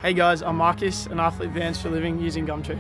Hey guys, I'm Marcus, an athlete vans for a living using Gumtree.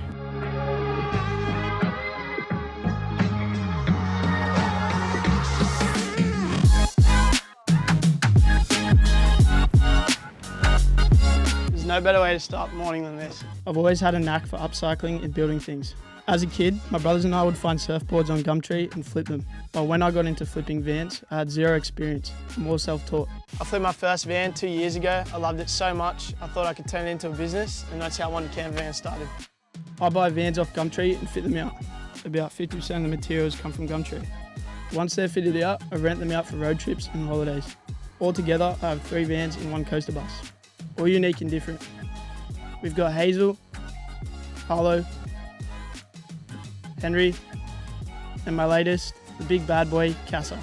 There's no better way to start the morning than this. I've always had a knack for upcycling and building things. As a kid, my brothers and I would find surfboards on Gumtree and flip them. But when I got into flipping vans, I had zero experience. I'm all self-taught. I flipped my first van 2 years ago. I loved it so much, I thought I could turn it into a business, and that's how One Campervan started. I buy vans off Gumtree and fit them out. About 50% of the materials come from Gumtree. Once they're fitted out, I rent them out for road trips and holidays. Altogether, I have 3 vans in one coaster bus, all unique and different. We've got Hazel, Harlow, Henry, and my latest, the big bad boy, Casa.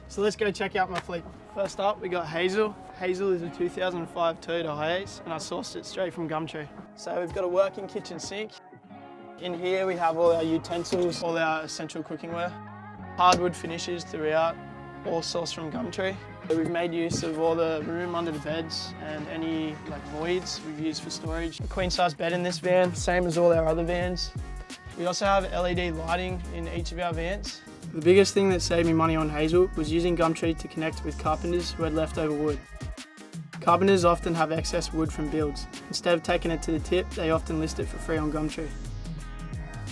So let's go check out my fleet. First up, we got Hazel. Hazel is a 2005 Toyota HiAce, and I sourced it straight from Gumtree. So we've got a working kitchen sink. In here we have all our utensils, all our essential cookware. Hardwood finishes throughout, all sourced from Gumtree. We've made use of all the room under the beds and any voids we've used for storage. A queen size bed in this van, same as all our other vans. We also have LED lighting in each of our vans. The biggest thing that saved me money on Hazel was using Gumtree to connect with carpenters who had leftover wood. Carpenters often have excess wood from builds. Instead of taking it to the tip, they often list it for free on Gumtree.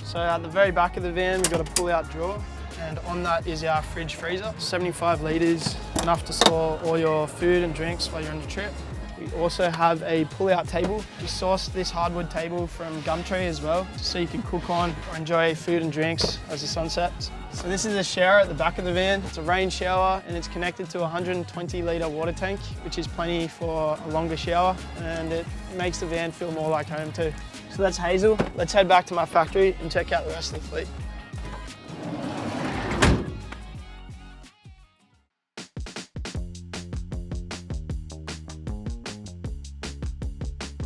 So at the very back of the van, we've got a pull-out drawer, and on that is our fridge freezer. 75 litres, enough to store all your food and drinks while you're on your trip. We also have a pull-out table. We sourced this hardwood table from Gumtree as well, so you can cook on or enjoy food and drinks as the sun sets. So this is a shower at the back of the van. It's a rain shower and it's connected to a 120 litre water tank, which is plenty for a longer shower, and it makes the van feel more like home too. So that's Hazel. Let's head back to my factory and check out the rest of the fleet.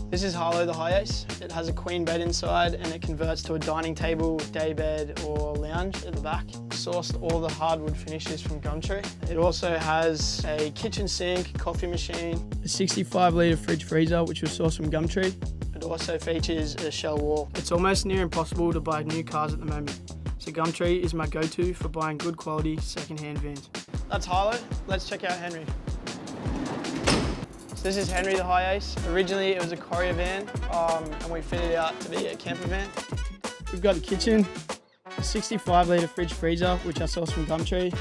This is Harlow HiAce. It has a queen bed inside and it converts to a dining table, day bed or lounge at the back. Sourced all the hardwood finishes from Gumtree. It also has a kitchen sink, coffee machine, a 65 litre fridge freezer which was sourced from Gumtree. It also features a shell wall. It's almost near impossible to buy new cars at the moment, so Gumtree is my go-to for buying good quality second-hand vans. That's Harlow. Let's check out Henry. This is Henry the HiAce. Originally it was a courier van and we fitted it out to be a camper van. We've got a kitchen, a 65 litre fridge freezer which I sourced from Gumtree,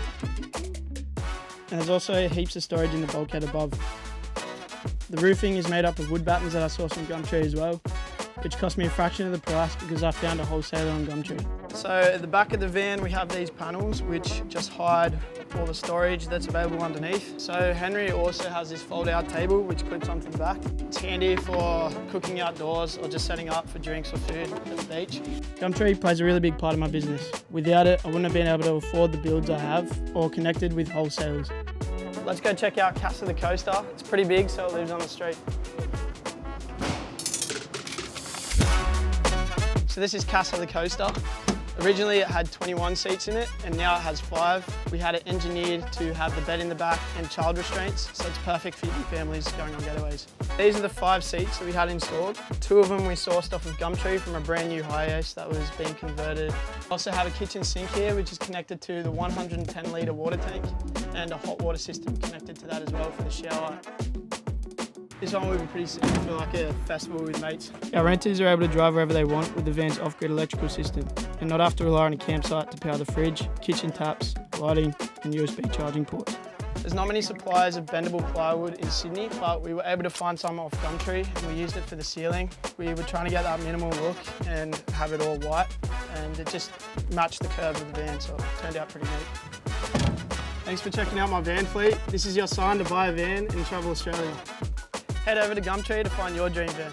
and there's also heaps of storage in the bulkhead above. The roofing is made up of wood battens that I sourced from Gumtree as well, which cost me a fraction of the price because I found a wholesaler on Gumtree. So at the back of the van we have these panels which just hide all the storage that's available underneath. So Henry also has this fold-out table which clips onto the back. It's handy for cooking outdoors or just setting up for drinks or food at the beach. Gumtree plays a really big part of my business. Without it, I wouldn't have been able to afford the builds I have or connected with wholesalers. Let's go check out Casa Coaster. It's pretty big, so it lives on the street. So this is Casa Coaster. Originally it had 21 seats in it and now it has 5. We had it engineered to have the bed in the back and child restraints, so it's perfect for young families going on getaways. These are the 5 seats that we had installed. 2 of them we sourced off of Gumtree from a brand new HiAce that was being converted. We also have a kitchen sink here which is connected to the 110 litre water tank and a hot water system connected to that as well for the shower. This one would be pretty sick for like a festival with mates. Our renters are able to drive wherever they want with the van's off-grid electrical system and not have to rely on a campsite to power the fridge, kitchen taps, lighting and USB charging ports. There's not many suppliers of bendable plywood in Sydney, but we were able to find some off Gumtree and we used it for the ceiling. We were trying to get that minimal look and have it all white, and it just matched the curve of the van, so it turned out pretty neat. Thanks for checking out my van fleet. This is your sign to buy a van and travel Australia. Head over to Gumtree to find your dream van.